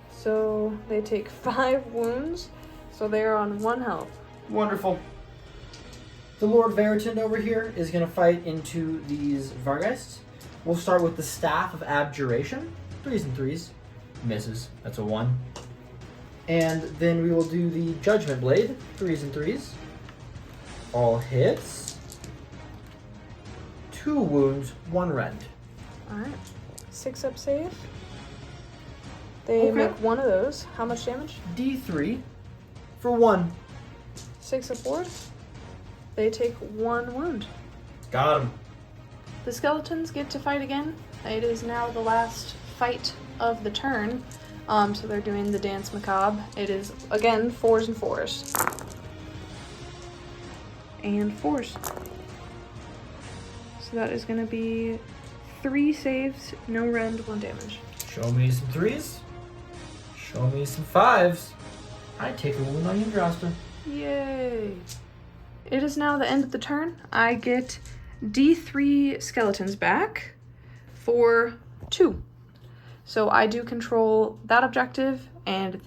So they take 5 wounds, so they are on 1 health. Wonderful. The Lord Veritant over here is going to fight into these Vargeists. We'll start with the Staff of Abjuration. 3s and 3s. Misses. That's a 1. And then we will do the Judgment Blade. 3s and 3s. All hits. 2 wounds, 1 rend. Alright. 6-up save. They make one of those. How much damage? D3 for 1. 6-up ward. They take 1 wound. Got him. The skeletons get to fight again. It is now the last fight of the turn. So they're doing the Dance Macabre. It is, again, 4s and 4s. And 4s. So that is going to be 3 saves, no rend, 1 damage. Show me some 3s. Show me some 5s. I take a wound on Yndrasta. Yay! It is now the end of the turn. I get D3 skeletons back for 2. So I do control that objective, and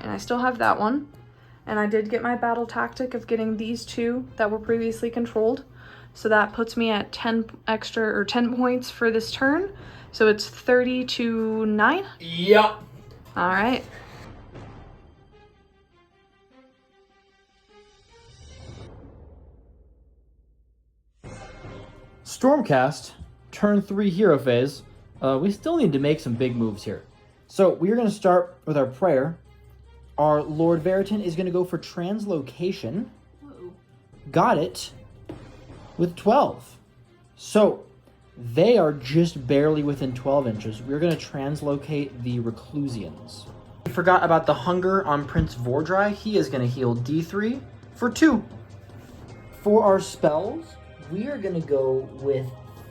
I still have that one. And I did get my battle tactic of getting these 2 that were previously controlled. So that puts me at 10 points for this turn. So it's 30 to 9? Yep. All right. Stormcast, turn 3 hero phase. We still need to make some big moves here. So we're going to start with our prayer. Our Lord Veritant is going to go for translocation. Uh-oh. Got it with 12. So they are just barely within 12 inches. We're going to translocate the Reclusians. We forgot about the hunger on Prince Vordry. He is going to heal D3 for 2. For our spells, we are going to go with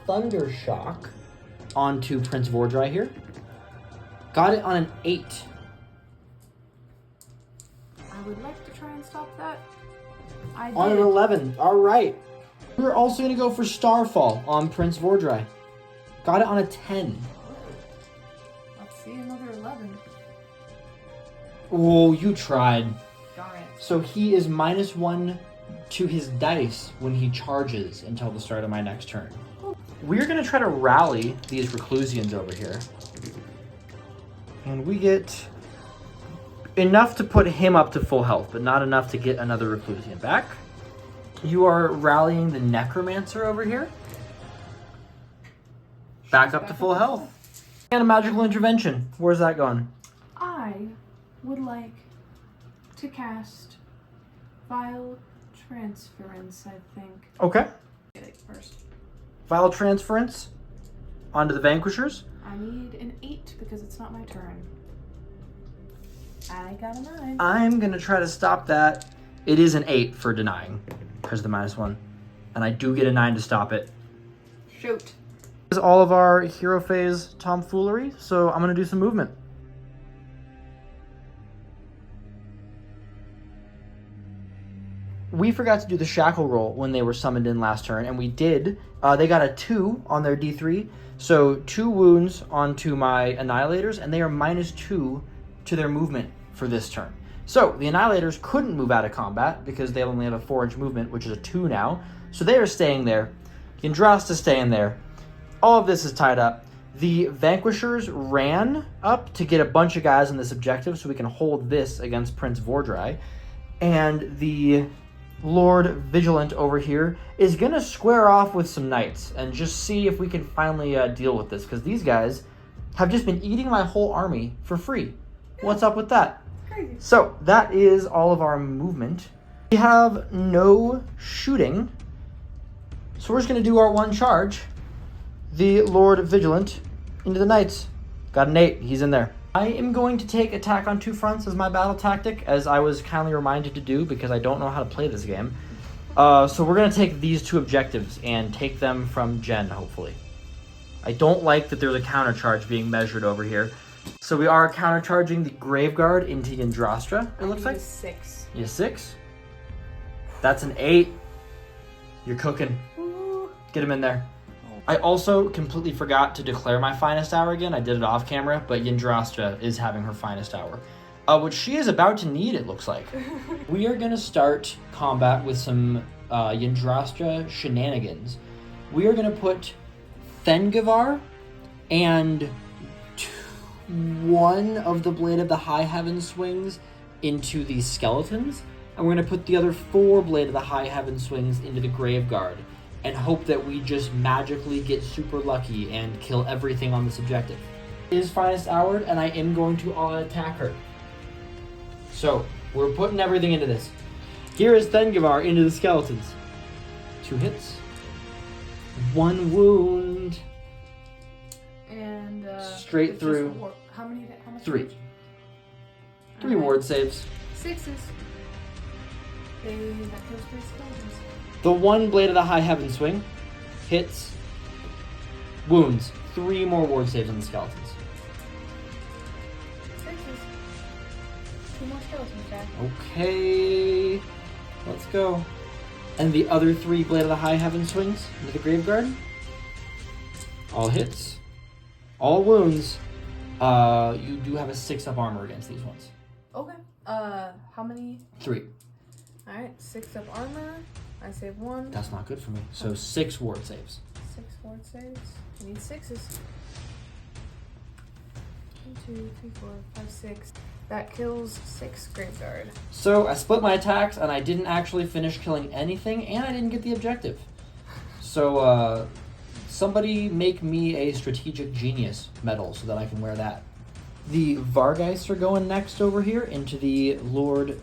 Thunder Shock onto Prince Vordry here. Got it on an 8. I would like to try and stop that. I did. On an 11. All right. We're also going to go for Starfall on Prince Vordry. Got it on a 10. Let's see, another 11. Oh, you tried. Darn it. So he is -1 to his dice when he charges until the start of my next turn. We're going to try to rally these Reclusians over here. And we get enough to put him up to full health, but not enough to get another Reclusian back. You are rallying the Necromancer over here. Back up to full health. And a magical intervention. Where's that going? I would like to cast Vile Transference, I think. Okay. Get it first. Vile Transference onto the Vanquishers. I need an 8 because it's not my turn. I got a 9. I'm going to try to stop that. It is an 8 for denying because of the -1. And I do get a 9 to stop it. Shoot. This is all of our hero phase tomfoolery, so I'm going to do some movement. We forgot to do the shackle roll when they were summoned in last turn, and we did. They got a 2 on their D3, so 2 wounds onto my Annihilators, and they are -2 to their movement for this turn. So the Annihilators couldn't move out of combat because they only have a 4-inch movement, which is a 2 now. So they are staying there. Yndrasta staying there. All of this is tied up. The Vanquishers ran up to get a bunch of guys on this objective so we can hold this against Prince Vordry. And the Lord Vigilant over here is going to square off with some knights and just see if we can finally deal with this, because these guys have just been eating my whole army for free. What's up with that? Crazy. So that is all of our movement. We have no shooting, so we're just going to do our 1 charge. The Lord Vigilant into the knights. Got an 8. He's in there. I am going to take attack on 2 fronts as my battle tactic, as I was kindly reminded to do because I don't know how to play this game. So we're going to take these 2 objectives and take them from Jen, hopefully. I don't like that there's a counter charge being measured over here. So we are counter charging the Graveguard into Yndrasta, it looks like. 6. You 6? That's an 8. You're cooking. Ooh. Get him in there. I also completely forgot to declare my finest hour again. I did it off camera, but Yndrasta is having her finest hour, which she is about to need, it looks like. We are going to start combat with some Yndrasta shenanigans. We are going to put Thengavar and 1 of the Blade of the High Heaven swings into the skeletons, and we're going to put the other 4 Blade of the High Heaven swings into the Graveguard. and hope that we just magically get super lucky and kill everything on this objective. It is Finest Hour, and I am going to attack her. So, we're putting everything into this. Here is Thengivar into the skeletons. 2 hits. 1 wound. And straight through. How much? 3. 3 ward saves. 6s. That kills 3 skeletons. The 1 Blade of the High Heaven swing hits, wounds. 3 more ward saves on the skeletons. 6s. 2 more skeletons, Jack. Okay, let's go. And the other 3 Blade of the High Heaven swings into the Graveguard. All hits, all wounds. You do have a 6-up armor against these ones. Okay. How many? 3. Alright, 6-up armor. I save 1. That's not good for me. So 6 ward saves. 6 ward saves. I need 6s. 1, 2, 3, 4, 5, 6. That kills 6 Graveguard. So I split my attacks, and I didn't actually finish killing anything, and I didn't get the objective. So somebody make me a Strategic Genius medal so that I can wear that. The Vargeists are going next over here into the Lord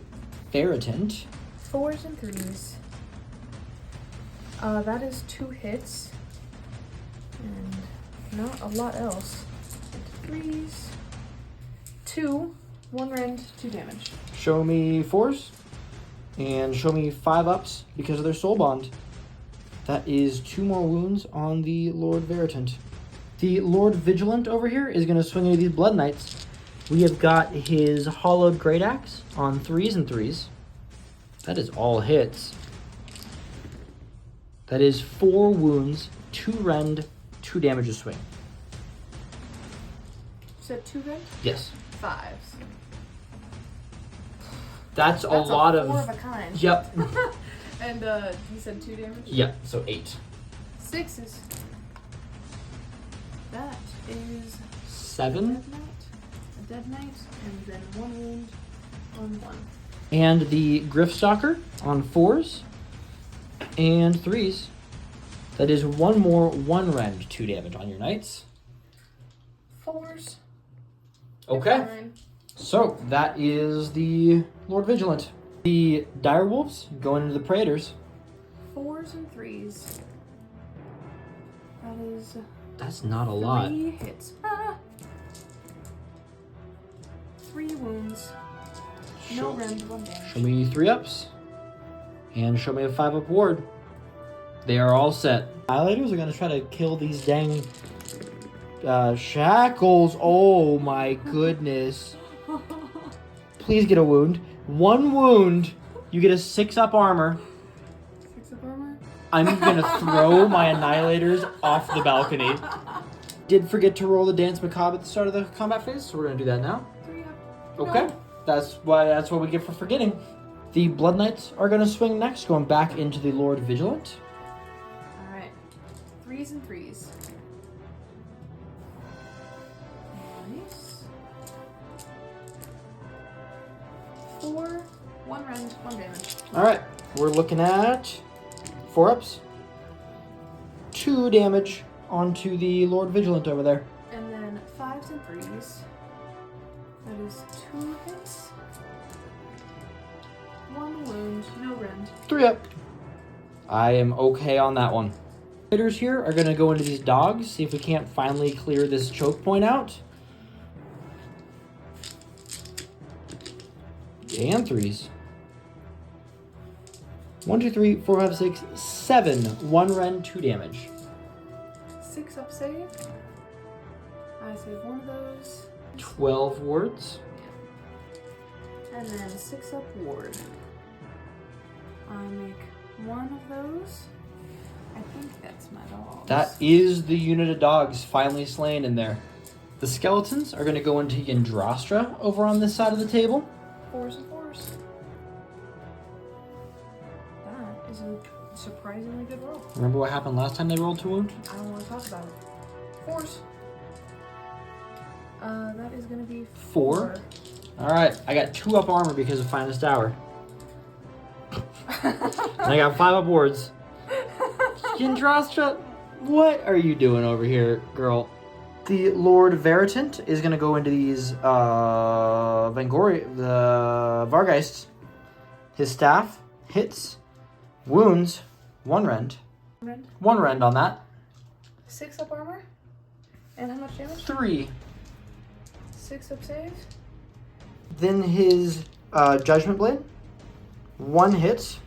Veritant. 4s and 3s. That is 2 hits. And not a lot else. 3s. 2. 1 rend, 2 damage. Show me 4s. And show me 5-ups because of their soul bond. That is 2 more wounds on the Lord Veritant. The Lord Vigilant over here is going to swing into these Blood Knights. We have got his Hollowed Great Axe on 3s and 3s. That is all hits. That is 4 wounds, 2 rend, 2 damage a swing. You said 2 rend? Yes. 5s. That's a lot of... 4 of a kind. Yep. And you said 2 damage? Yep, so 8. 6s. That is 7. a dead knight, and then 1 wound on 1. And the Gryph-Stalker on 4s and 3s. That is 1 more 1 rend, 2 damage on your knights. 4s. Okay. Fine. So that is the Lord Vigilant. The Direwolves going into the Praetors. 4s and 3s. That is That's not a lot. 3 hits. 3 wounds. No rend, 1 damage. Show me 3-ups. And show me a 5-up ward. They are all set. Annihilators are going to try to kill these dang shackles. Oh my goodness. Please get a wound. 1 wound. You get a 6-up armor. 6-up armor? I'm going to throw my Annihilators off the balcony. Did forget to roll the Dance Macabre at the start of the combat phase, so we're going to do that now. 3-up. Okay. No. That's what we get for forgetting. The Blood Knights are going to swing next, going back into the Lord Vigilant. Alright. 3s and 3s. Nice. 4, 1 rend, 1 damage. Alright, we're looking at 4-ups. 2 damage onto the Lord Vigilant over there. And then 5s and 3s. That is 2 hits. 1 wound, no rend. 3-up. I am okay on that one. Raiders here are going to go into these dogs, see if we can't finally clear this choke point out. And 3s. 1, 2, 3, 4, 5, 6, 7. 1 rend, 2 damage. 6-up save. I save 1 of those. 12 wards. And then 6-up ward. I make 1 of those. I think that's my dogs. That is the unit of dogs finally slain in there. The skeletons are going to go into Yndrasta over on this side of the table. 4s and 4s. That is a surprisingly good roll. Remember what happened last time they rolled 2 wound? I don't want to talk about it. 4s. That is going to be 4. Alright, I got 2-up armor because of Finest Hour. And I got 5-up wards. Yndrasta, what are you doing over here, girl? The Lord Veritant is going to go into these the Vargeists. His staff hits, wounds, 1 rend. Rend. 1 rend on that. 6 up armor. And how much damage? 3. 6 up save. Then his Judgment Blade. 1 hit.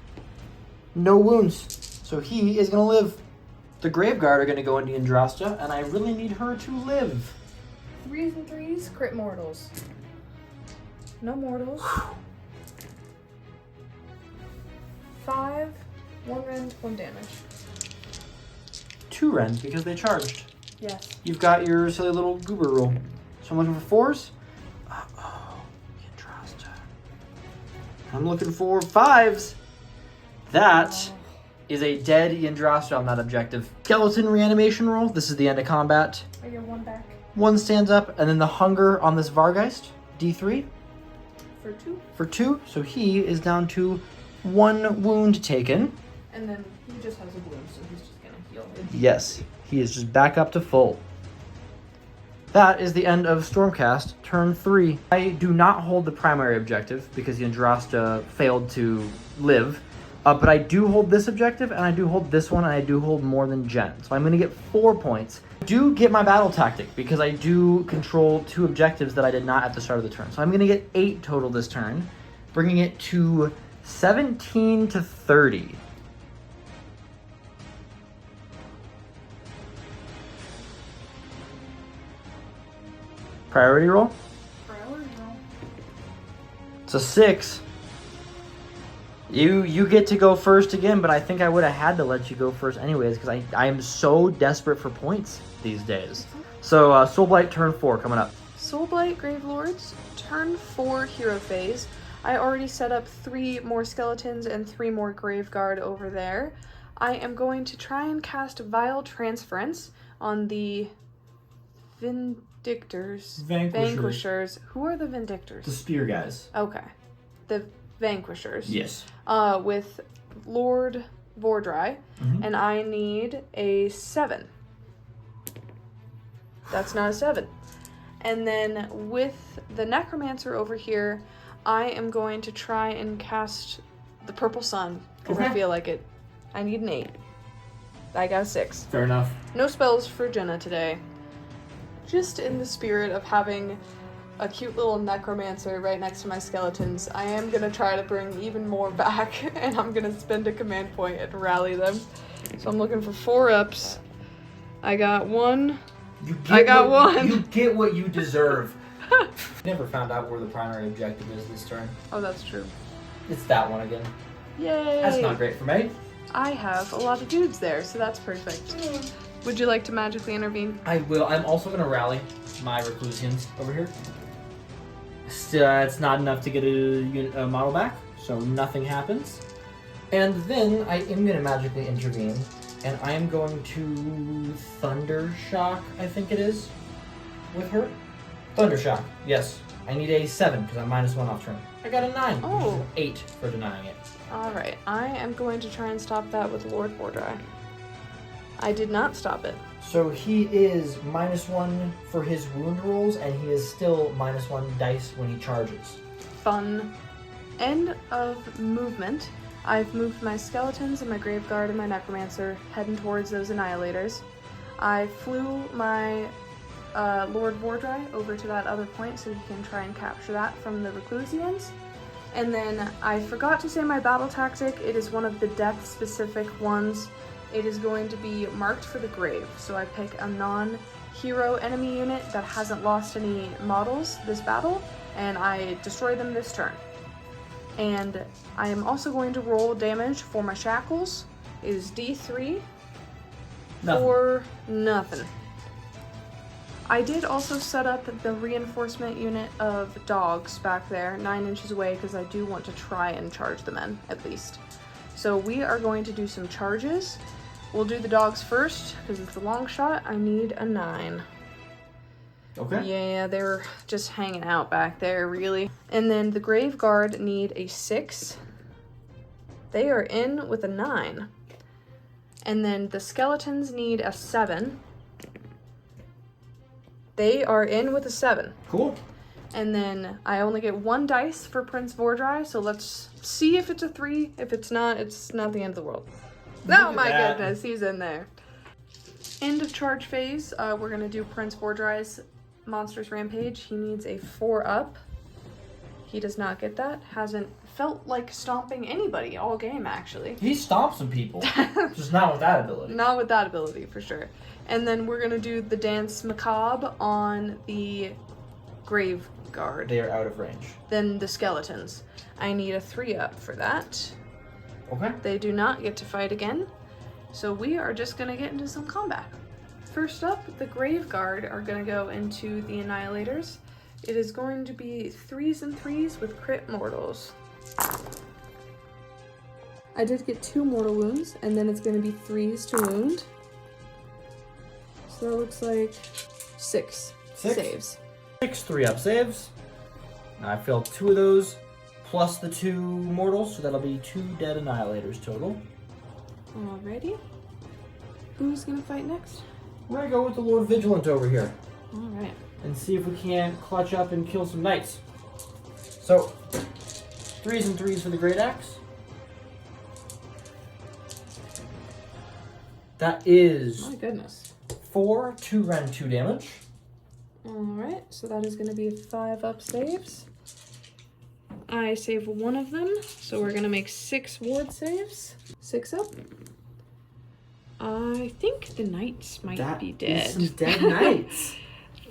No wounds. So he is going to live. The Graveguard are going to go into Yndrasta, and I really need her to live. 3s and 3s, crit mortals. No mortals. 5, 1 rend, 1 damage. 2 rend because they charged. Yes. You've got your silly little goober roll. So I'm looking for 4s. Uh-oh, Yndrasta. I'm looking for 5s. That is a dead Yndrasta on that objective. Skeleton reanimation roll. This is the end of combat. I get 1 back. 1 stands up, and then the hunger on this Vargeist, D3. For 2. For 2, so he is down to 1 wound taken. And then he just has a wound, so he's just gonna heal. Yes, he is just back up to full. That is the end of Stormcast, turn 3. I do not hold the primary objective because Yndrasta failed to live. But I do hold this objective, and I do hold this one, and I do hold more than Jen. So I'm going to get 4 points. I do get my battle tactic, because I do control 2 objectives that I did not at the start of the turn. So I'm going to get 8 total this turn, bringing it to 17 to 30. Priority roll? Priority roll. It's a 6. You get to go first again, but I think I would have had to let you go first anyways, because I am so desperate for points these days. So, Soulblight turn 4 coming up. Soulblight Gravelords, turn 4 hero phase. I already set up 3 more skeletons and 3 more Graveguard over there. I am going to try and cast Vile Transference on the Vindictors. Vanquishers. Who are the Vindictors? The spear guys. Okay. The Vanquishers. Yes. With Lord Vordry, and I need a 7. That's not a 7. And then with the Necromancer over here, I am going to try and cast the Purple Sun, because I feel like it. I need an 8. I got a 6. Fair enough. No spells for Jenna today. Just in the spirit of having a cute little necromancer right next to my skeletons, I am going to try to bring even more back, and I'm going to spend a command point and rally them. So I'm looking for 4 ups. I got 1. I got 1. You get what you deserve. Never found out where the primary objective is this turn. Oh, that's true. It's that one again. Yay! That's not great for me. I have a lot of dudes there, so that's perfect. Would you like to magically intervene? I will. I'm also going to rally my Reclusians over here. Still, it's not enough to get a model back, so nothing happens. And then I am going to magically intervene, and I am going to Thunder Shock, I think it is, with her. Thunder Shock, yes. I need a 7 because I'm -1 off turn. I got a 9. Oh. 8 for denying it. Alright, I am going to try and stop that with Lord Vordry. I did not stop it. So he is -1 for his wound rolls, and he is still -1 dice when he charges. Fun. End of movement. I've moved my skeletons and my Graveguard and my Necromancer heading towards those Annihilators. I flew my Lord Vordry over to that other point so he can try and capture that from the Reclusians. And then I forgot to say my battle tactic. It is one of the death-specific ones. It is going to be marked for the grave. So I pick a non-hero enemy unit that hasn't lost any models this battle, and I destroy them this turn. And I am also going to roll damage for my shackles. It is D3 for nothing. I did also set up the reinforcement unit of dogs back there, 9 inches away, because I do want to try and charge the men, at least. So we are going to do some charges. We'll do the dogs first, because it's a long shot. I need a 9. Okay. Yeah, they're just hanging out back there, really. And then the Graveguard need a 6. They are in with a 9. And then the skeletons need a 7. They are in with a 7. Cool. And then I only get 1 dice for Prince Vordry, so let's see if it's a 3. If it's not the end of the world. Oh my goodness, he's in there. End of charge phase, we're gonna do Prince Vordry's Monsters Rampage. He needs a 4 up. He does not get that. Hasn't felt like stomping anybody all game, actually. He stomps some people, just not with that ability. Not with that ability, for sure. And then we're gonna do the Dance Macabre on the Grave Guard. They are out of range. Then the skeletons. I need a 3 up for that. Okay. They do not get to fight again. So we are just gonna get into some combat. First up, the Grave Guard are gonna go into the Annihilators. It is going to be 3s and 3s with crit mortals. I did get 2 mortal wounds, and then it's gonna be 3s to wound. So that looks like 6 saves. 6 3-up saves. I failed 2 of those, plus the 2 mortals, so that'll be 2 dead Annihilators total. Alrighty. Who's gonna fight next? We're gonna go with the Lord Vigilant over here. Alright. And see if we can't clutch up and kill some knights. So, 3s and 3s for the Great Axe. That is My goodness. 4 2 rend 2 damage. Alright, so that is gonna be 5 up saves. I save 1 of them, so we're gonna make 6 ward saves. 6 up. I think the knights might be dead. Some dead knights.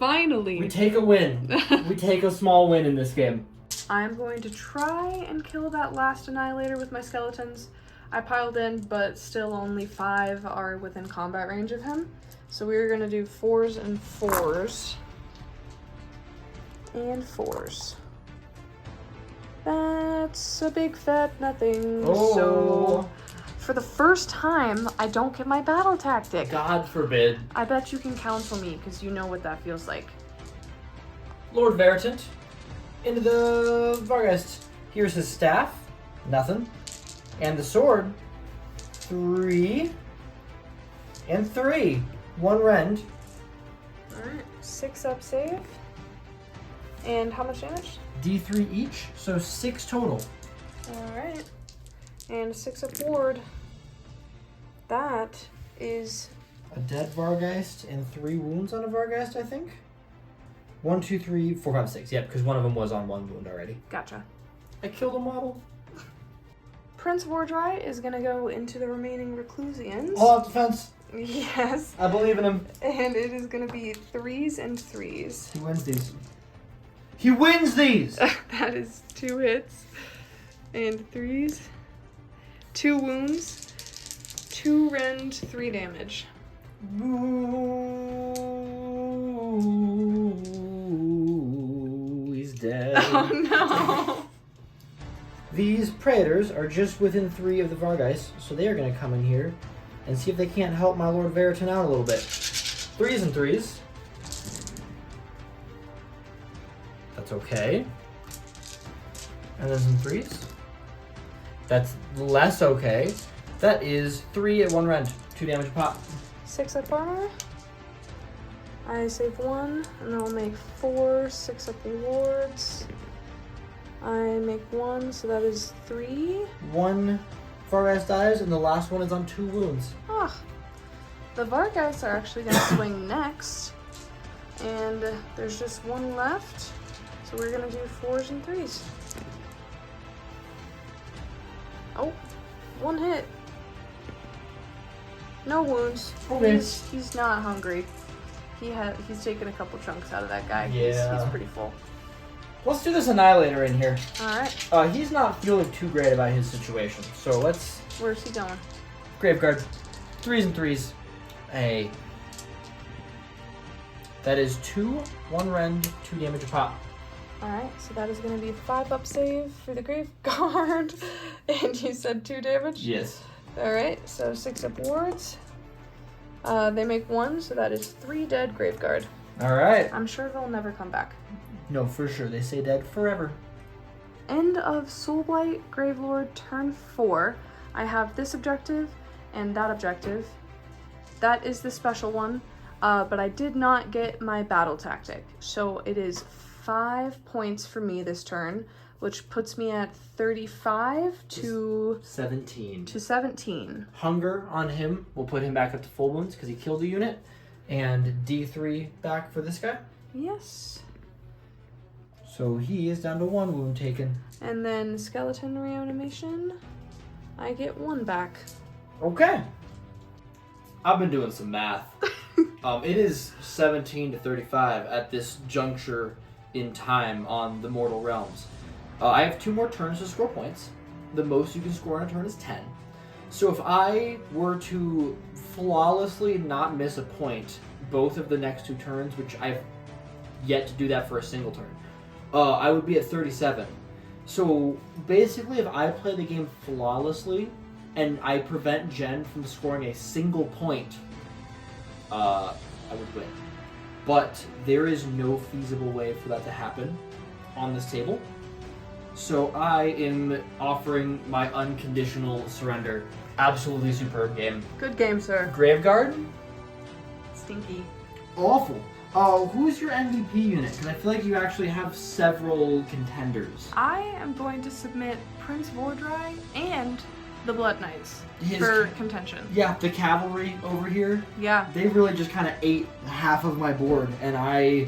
Finally. We take a win. We take a small win in this game. I'm going to try and kill that last Annihilator with my skeletons. I piled in, but still only 5 are within combat range of him. So we're gonna do 4s and 4s. And 4s. That's a big fat nothing. Oh. So for the first time, I don't get my battle tactic. God forbid. I bet you can counsel me, because you know what that feels like. Lord Veritant into the Vargeist. Here's his staff. Nothing. And the sword. 3 and 3. 1 rend. Alright, 6 up save. And how much damage? D3 each, so 6 total. Alright. And 6 up ward. That is... A dead Vargeist and 3 wounds on a Vargeist, I think? 1, 2, 3, 4, 5, 6. Yep, because one of them was on 1 wound already. Gotcha. I killed a model. Prince Vordry is gonna go into the remaining Reclusians. All out defense. Yes. I believe in him. And it is gonna be 3s and 3s. He wins these. He wins these! That is 2 hits. And 3s. 2 wounds. 2 rend, 3 damage. Ooh, he's dead. Oh no! These Praetors are just within 3 of the Vargeist, so they are going to come in here and see if they can't help my Lord Veritant out a little bit. 3s and 3s. That's okay. And then some 3s. That's less okay. That is 3 at 1 rend. 2 damage a pop. 6 up armor. I save 1, and I'll make 4, 6 up wards. I make 1, so that is 3. 1 Vargeist dies, and the last one is on 2 wounds. Ah. The Vargeists are actually going to swing next. And there's just 1 left. So we're going to do 4s and 3s. Oh, 1 hit. No wounds. Okay. He's not hungry. He's taken a couple chunks out of that guy. Yeah. He's pretty full. Let's do this Annihilator in here. Alright. He's not feeling too great about his situation, so let's... Where's he going? Graveguard. 3s and 3s. Hey. That is 2, 1 rend, 2 damage a pop. Alright, so that is going to be 5 up save for the Graveguard. And you said 2 damage? Yes. Alright, so 6 up wards. They make 1, so that is 3 dead Graveguard. Alright. I'm sure they'll never come back. No, for sure. They stay dead forever. End of Soulblight Gravelord turn 4. I have this objective and that objective. That is the special one, but I did not get my battle tactic. So it is 5 points for me this turn, which puts me at 35 to 17. Hunger on him will put him back up to full wounds because he killed a unit. And D3 back for this guy. Yes. So he is down to 1 wound taken. And then skeleton reanimation, I get 1 back. Okay. I've been doing some math. It is 17 to 35 at this juncture in time on the Mortal Realms. I have 2 more turns to score points. The most you can score in a turn is 10. So if I were to flawlessly not miss a point both of the next 2 turns, which I've yet to do that for a single turn, I would be at 37. So basically, if I play the game flawlessly and I prevent Jen from scoring a single point, I would win. But there is no feasible way for that to happen on this table. So I am offering my unconditional surrender. Absolutely superb game. Good game, sir. Graveguard? Stinky. Awful. Who's your MVP unit? Because I feel like you actually have several contenders. I am going to submit Prince Vordry and the Blood Knights for contention. Yeah, the cavalry over here. Yeah. They really just kind of ate half of my board, and I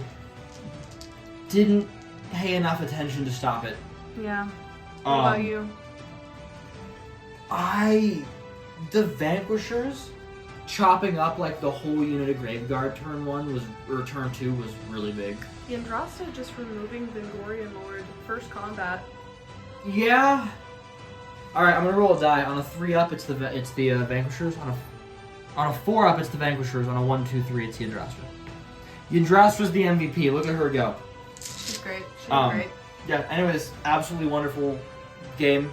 didn't pay enough attention to stop it. Yeah. What about you? The Vanquishers chopping up like the whole unit of Graveguard turn 2 was really big. Yndrasta just removing Vindictors Lord first combat. Yeah. All right, I'm gonna roll a die. On a 3-up, it's the Vanquishers. On a 4-up, it's the Vanquishers. On a 1, 2, 3, it's Yndrasta. Yndrasta's the MVP. Look at her go. She's great. She's great. Yeah. Anyways, absolutely wonderful game.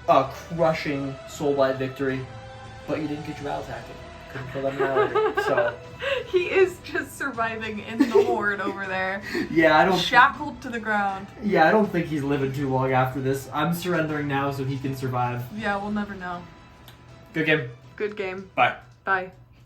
Crushing Soulblight victory, but you didn't get your battle tactic. Couldn't kill that Annihilator. So he is just surviving in the horde over there. Yeah, I don't. Shackled to the ground. Yeah, I don't think he's living too long after this. I'm surrendering now so he can survive. Yeah, we'll never know. Good game. Good game. Bye. Bye.